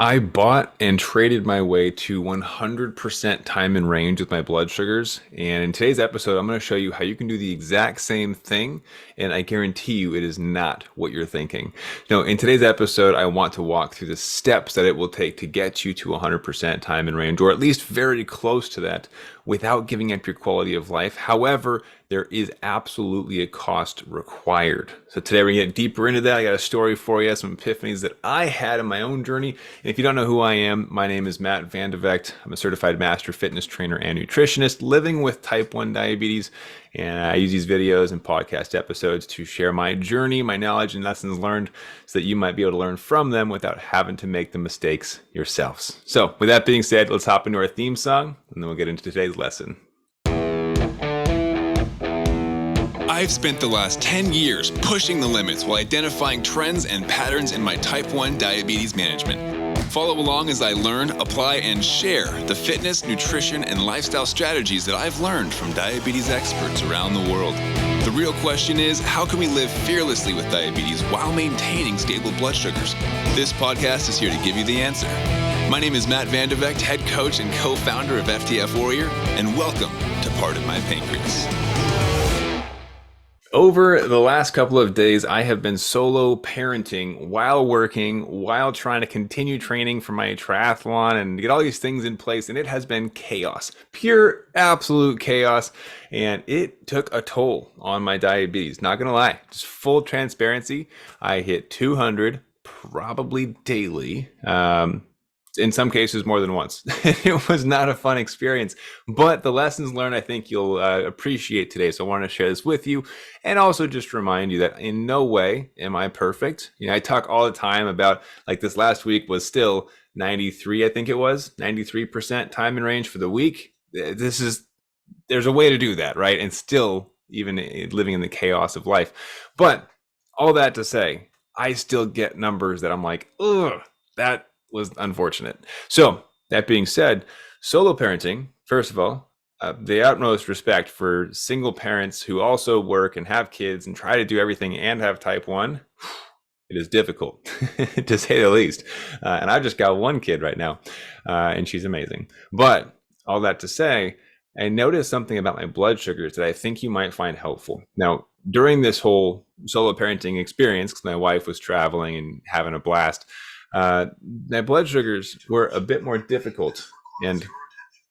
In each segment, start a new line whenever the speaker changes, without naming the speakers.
I bought and traded my way to 100% time in range with my blood sugars. And in today's episode, I'm going to show you how you can do the exact same thing. And I guarantee you it is not what you're thinking. No, in today's episode, I want to walk through the steps that it will take to get you to 100% time in range, or at least very close to that, without giving up your quality of life. However, there is absolutely a cost required. So today we're gonna get deeper into that. I got a story for you, some epiphanies that I had in my own journey. And if you don't know who I am, my name is Matt Vandevecht. I'm a certified master fitness trainer and nutritionist living with type 1 diabetes. And I use these videos and podcast episodes to share my journey, my knowledge, and lessons learned so that you might be able to learn from them without having to make the mistakes yourselves. So with that being said, let's hop into our theme song and then we'll get into today's lesson.
I've spent the last 10 years pushing the limits while identifying trends and patterns in my type 1 diabetes management. Follow along as I learn, apply, and share the fitness, nutrition, and lifestyle strategies that I've learned from diabetes experts around the world. The real question is, how can we live fearlessly with diabetes while maintaining stable blood sugars? This podcast is here to give you the answer. My name is Matt Vandevecht, head coach and co-founder of FTF Warrior, and welcome to Pardon My Pancreas.
Over the last couple of days, I have been solo parenting while working, while trying to continue training for my triathlon and get all these things in place. And it has been chaos, pure, absolute chaos. And it took a toll on my diabetes. Not going to lie, just full transparency. I hit 200 probably daily. In some cases more than once. It was not a fun experience, but the lessons learned I think you'll appreciate today. So I want to share this with you and also just remind you that in no way am I perfect. You know, I talk all the time about, like, this last week was still 93, I think it was 93% time in range for the week. There's a way to do that, right? And still even living in the chaos of life. But all that to say, I still get numbers that I'm like, ugh, that was unfortunate. So that being said, solo parenting, first of all, the utmost respect for single parents who also work and have kids and try to do everything and have type 1. It is difficult to say the least. And I've just got one kid right now and she's amazing. But all that to say, I noticed something about my blood sugars that I think you might find helpful. Now, during this whole solo parenting experience, because my wife was traveling and having a blast, my blood sugars were a bit more difficult, and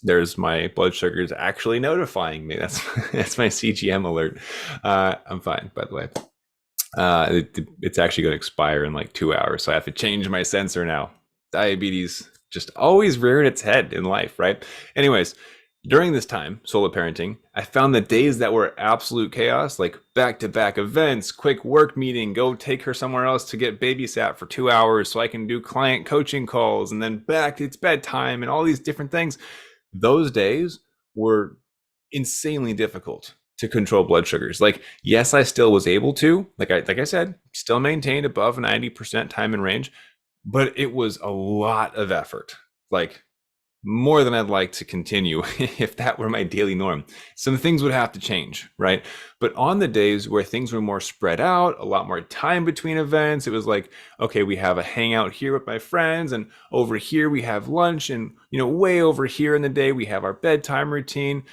there's my blood sugars actually notifying me. That's my CGM alert. I'm fine, by the way. It's actually going to expire in like 2 hours, so I have to change my sensor now. Diabetes just always reared its head in life, right? Anyways, during this time, solo parenting, I found the days that were absolute chaos, like back-to-back events, quick work meeting, go take her somewhere else to get babysat for 2 hours so I can do client coaching calls, and then back, it's bedtime, and all these different things. Those days were insanely difficult to control blood sugars. Like, yes, I still was able to, like I said, still maintained above 90% time in range, but it was a lot of effort. Like, more than I'd like to continue if that were my daily norm. Some things would have to change, right? But on the days where things were more spread out, a lot more time between events, it was like, okay, we have a hangout here with my friends, and over here we have lunch, and way over here in the day we have our bedtime routine.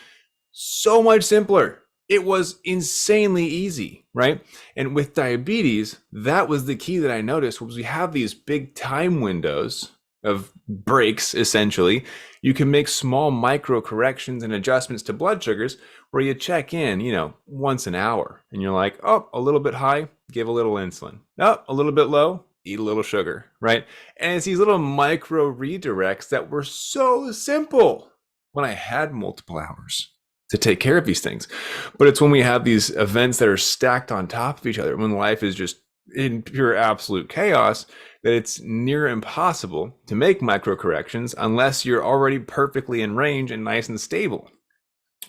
So much simpler. It was insanely easy, right? And with diabetes, that was the key that I noticed, was we have these big time windows of breaks. Essentially, you can make small micro corrections and adjustments to blood sugars where you check in, once an hour, and you're like, oh, a little bit high, give a little insulin. Oh, a little bit low, eat a little sugar, right? And it's these little micro redirects that were so simple when I had multiple hours to take care of these things. But it's when we have these events that are stacked on top of each other, when life is just in pure absolute chaos, that it's near impossible to make micro corrections unless you're already perfectly in range and nice and stable,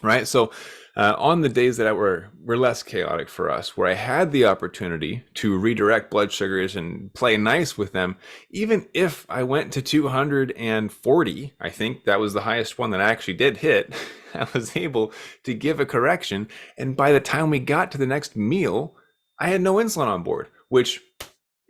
right? So on the days that were less chaotic for us, where I had the opportunity to redirect blood sugars and play nice with them, even if I went to 240, I think that was the highest one that I actually did hit, I was able to give a correction. And by the time we got to the next meal, I had no insulin on board, which,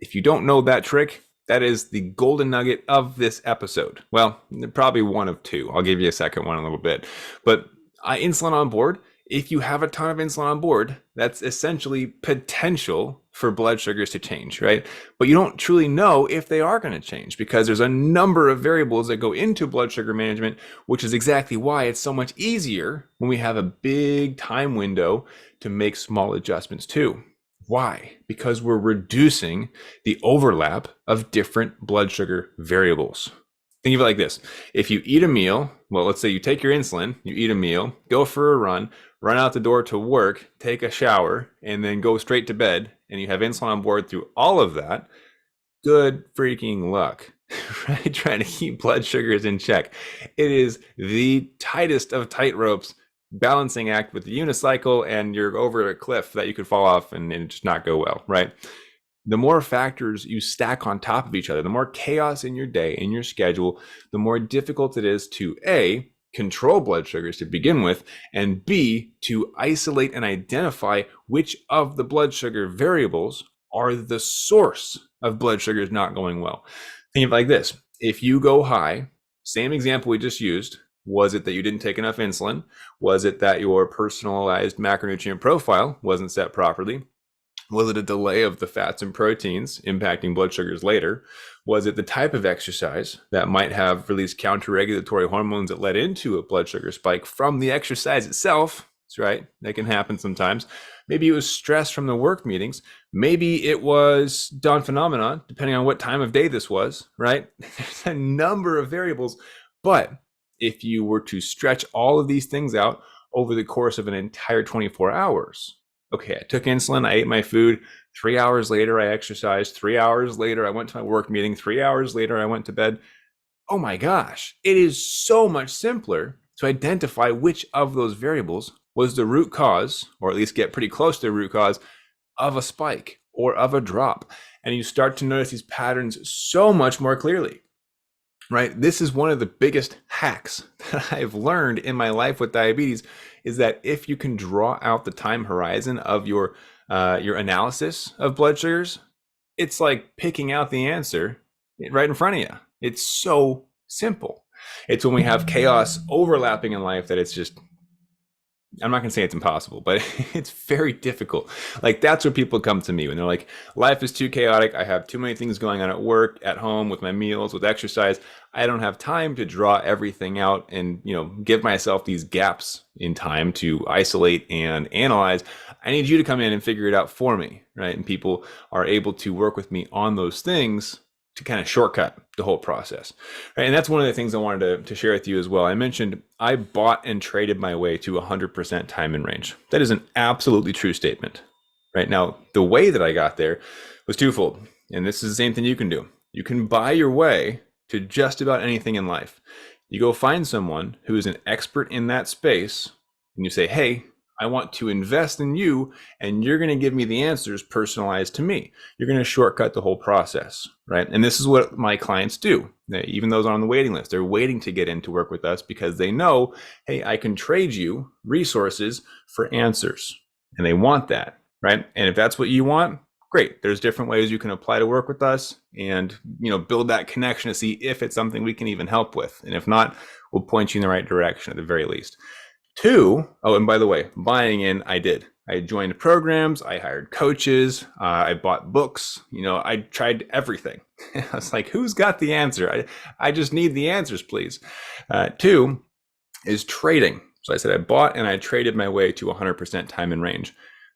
if you don't know that trick, That is the golden nugget of this episode. Well, probably one of two. I'll give you a second one in a little bit. But insulin on board, if you have a ton of insulin on board, that's essentially potential for blood sugars to change, right? But you don't truly know if they are going to change because there's a number of variables that go into blood sugar management, which is exactly why it's so much easier when we have a big time window to make small adjustments too. Why? Because we're reducing the overlap of different blood sugar variables. Think of it like this. If you eat a meal, well, let's say you take your insulin, you eat a meal, go for a run out the door to work, take a shower, and then go straight to bed, and you have insulin on board through all of that, good freaking luck, right? Trying to keep blood sugars in check. It is the tightest of tight ropes balancing act with the unicycle, and you're over a cliff that you could fall off and just not go well, right? The more factors you stack on top of each other, the more chaos in your day, in your schedule, the more difficult it is to A, control blood sugars to begin with, and B, to isolate and identify which of the blood sugar variables are the source of blood sugars not going well. Think of it like this. If you go high, same example we just used, was it that you didn't take enough insulin? Was it that your personalized macronutrient profile wasn't set properly? Was it a delay of the fats and proteins impacting blood sugars later? Was it the type of exercise that might have released counter-regulatory hormones that led into a blood sugar spike from the exercise itself? That's right, that can happen sometimes. Maybe it was stress from the work meetings. Maybe it was dawn phenomenon, depending on what time of day this was, right? There's a number of variables, but if you were to stretch all of these things out over the course of an entire 24 hours, okay, I took insulin, I ate my food, 3 hours later, I exercised, 3 hours later, I went to my work meeting, 3 hours later, I went to bed. Oh my gosh, it is so much simpler to identify which of those variables was the root cause, or at least get pretty close to the root cause of a spike or of a drop. And you start to notice these patterns so much more clearly. Right? This is one of the biggest hacks that I've learned in my life with diabetes is that if you can draw out the time horizon of your analysis of blood sugars, it's like picking out the answer right in front of you. It's so simple. It's when we have chaos overlapping in life that it's just, I'm not going to say it's impossible, but it's very difficult. Like that's where people come to me when they're like, life is too chaotic. I have too many things going on at work, at home, with my meals, with exercise. I don't have time to draw everything out and, give myself these gaps in time to isolate and analyze. I need you to come in and figure it out for me, right? And people are able to work with me on those things to kind of shortcut the whole process. Right? And that's one of the things I wanted to share with you as well. I mentioned I bought and traded my way to 100% time in range. That is an absolutely true statement. Right now, the way that I got there was twofold. And this is the same thing you can do. You can buy your way to just about anything in life. You go find someone who is an expert in that space and you say, hey, I want to invest in you and you're going to give me the answers personalized to me. You're going to shortcut the whole process, right? And this is what my clients do. Even those on the waiting list, they're waiting to get in to work with us because they know, hey, I can trade you resources for answers. And they want that, right? And if that's what you want, great. There's different ways you can apply to work with us and, build that connection to see if it's something we can even help with. And if not, we'll point you in the right direction at the very least. 2, and by the way, buying in, I did. I joined programs, I hired coaches, I bought books, I tried everything. I was like, who's got the answer? I just need the answers, please. 2 is trading. So I said I bought and I traded my way to 100% time in range.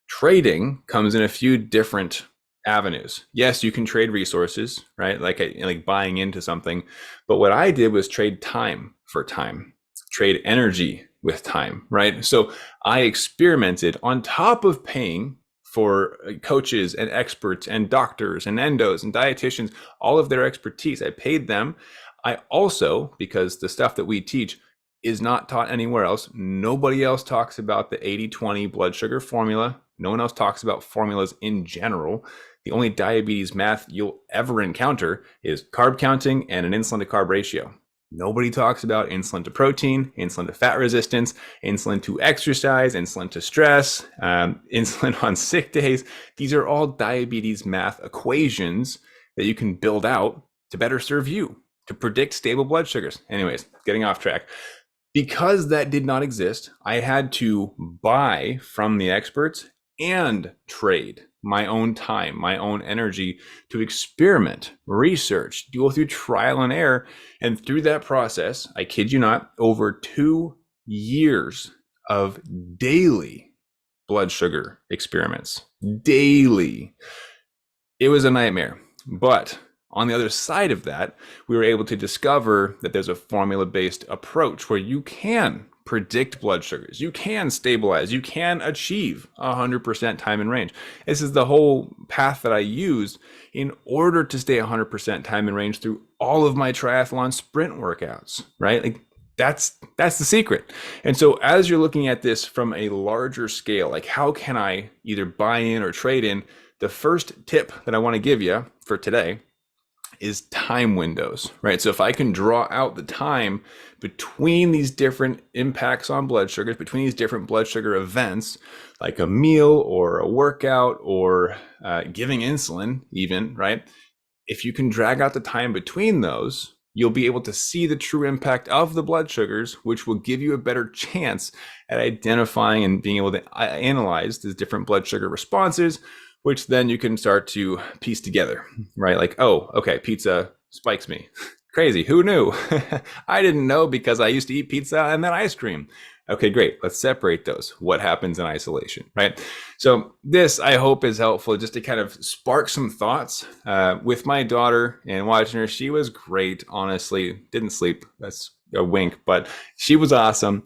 Trading comes in a few different avenues. Yes, you can trade resources, right? Like buying into something. But what I did was trade time for time, trade energy with time, right? So I experimented on top of paying for coaches and experts and doctors and endos and dietitians, all of their expertise. I paid them. I also, because the stuff that we teach is not taught anywhere else, nobody else talks about the 80-20 blood sugar formula. No one else talks about formulas in general. The only diabetes math you'll ever encounter is carb counting and an insulin to carb ratio. Nobody talks about insulin to protein, insulin to fat resistance, insulin to exercise, insulin to stress, insulin on sick days. These are all diabetes math equations that you can build out to better serve you, to predict stable blood sugars. Anyways, getting off track. Because that did not exist, I had to buy from the experts and trade my own time, my own energy to experiment, research, go through trial and error. And through that process, I kid you not, over 2 years of daily blood sugar experiments, daily. It was a nightmare. But on the other side of that, we were able to discover that there's a formula-based approach where you can predict blood sugars, you can stabilize, you can achieve 100% time in range. This is the whole path that I used in order to stay 100% time in range through all of my triathlon sprint workouts, right? Like that's the secret. And so as you're looking at this from a larger scale, like how can I either buy in or trade in, the first tip that I want to give you for today is time windows, right? So if I can draw out the time between these different impacts on blood sugars, between these different blood sugar events, like a meal or a workout or giving insulin even, right? If you can drag out the time between those, you'll be able to see the true impact of the blood sugars, which will give you a better chance at identifying and being able to analyze these different blood sugar responses, which then you can start to piece together, right? Like, oh, okay, pizza spikes me. Crazy, who knew? I didn't know because I used to eat pizza and then ice cream. Okay, great, let's separate those. What happens in isolation, right? So this, I hope, is helpful just to kind of spark some thoughts. With my daughter and watching her, she was great, honestly. Didn't sleep, that's a wink, but she was awesome.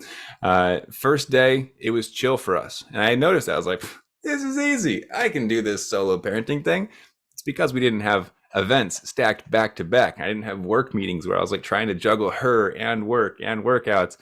First day, it was chill for us. And I noticed that, I was like, this is easy. I can do this solo parenting thing. It's because we didn't have events stacked back to back. I didn't have work meetings where I was like trying to juggle her and work and workouts.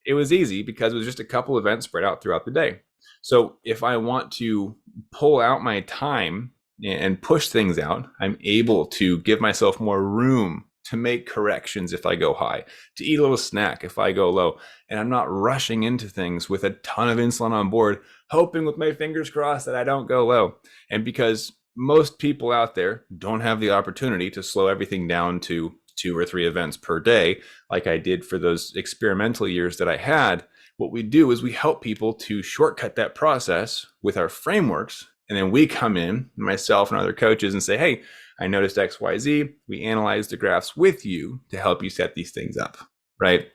It was easy because it was just a couple events spread out throughout the day. So if I want to pull out my time and push things out, I'm able to give myself more room to make corrections if I go high, to eat a little snack if I go low. And I'm not rushing into things with a ton of insulin on board, hoping with my fingers crossed that I don't go low. And because most people out there don't have the opportunity to slow everything down to 2 or 3 events per day, like I did for those experimental years that I had, what we do is we help people to shortcut that process with our frameworks. And then we come in, myself and other coaches, and say, hey, I noticed X, Y, Z. We analyze the graphs with you to help you set these things up, right?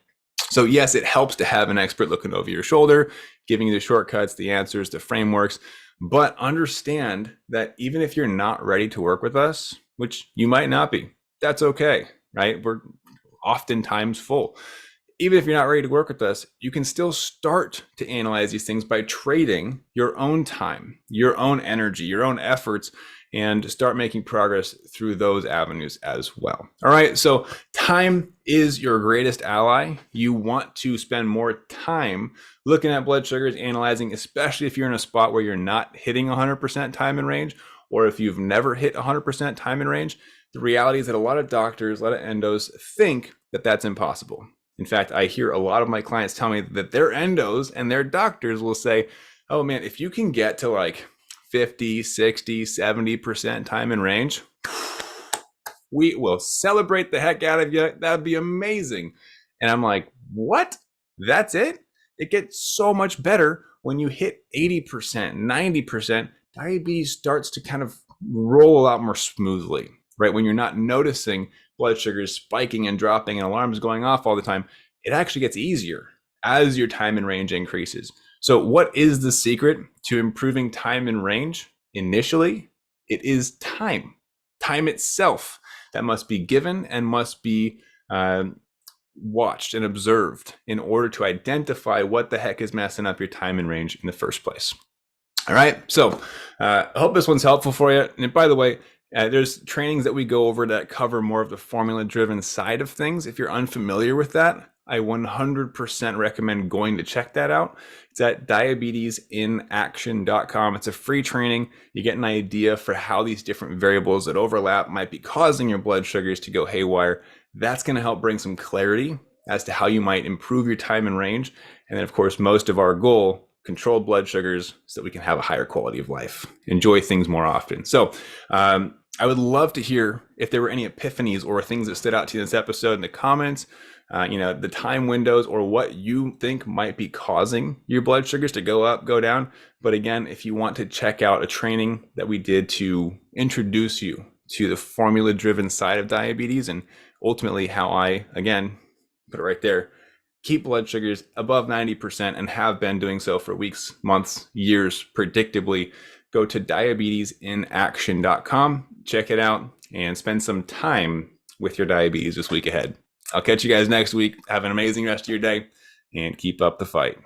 So yes, it helps to have an expert looking over your shoulder, giving you the shortcuts, the answers, the frameworks, but understand that even if you're not ready to work with us, which you might not be, that's okay, right? We're oftentimes full. Even if you're not ready to work with us, you can still start to analyze these things by trading your own time, your own energy, your own efforts, and start making progress through those avenues as well. All right, so time is your greatest ally. You want to spend more time looking at blood sugars, analyzing, especially if you're in a spot where you're not hitting 100% time in range, or if you've never hit 100% time in range. The reality is that a lot of doctors, a lot of endos think that that's impossible. In fact, I hear a lot of my clients tell me that their endos and their doctors will say, oh man, if you can get to like 50, 60, 70% time in range, we will celebrate the heck out of you. That'd be amazing. And I'm like, what? That's it? It gets so much better when you hit 80%, 90%. Diabetes starts to kind of roll a lot more smoothly, right? When you're not noticing blood sugars spiking and dropping and alarms going off all the time, it actually gets easier as your time in range increases. So what is the secret to improving time in range? Initially, it is time itself that must be given and must be watched and observed in order to identify what the heck is messing up your time in range in the first place. All right, so I hope this one's helpful for you. And by the way, there's trainings that we go over that cover more of the formula-driven side of things. If you're unfamiliar with that, I 100% recommend going to check that out. It's at diabetesinaction.com. It's a free training. You get an idea for how these different variables that overlap might be causing your blood sugars to go haywire. That's going to help bring some clarity as to how you might improve your time in range. And then, of course, most of our goal controlled blood sugars so that we can have a higher quality of life, enjoy things more often. So I would love to hear if there were any epiphanies or things that stood out to you in this episode in the comments, the time windows or what you think might be causing your blood sugars to go up, go down. But again, if you want to check out a training that we did to introduce you to the formula-driven side of diabetes and ultimately how I, again, put it right there, keep blood sugars above 90% and have been doing so for weeks, months, years, predictably, go to diabetesinaction.com, check it out, and spend some time with your diabetes this week ahead. I'll catch you guys next week. Have an amazing rest of your day and keep up the fight.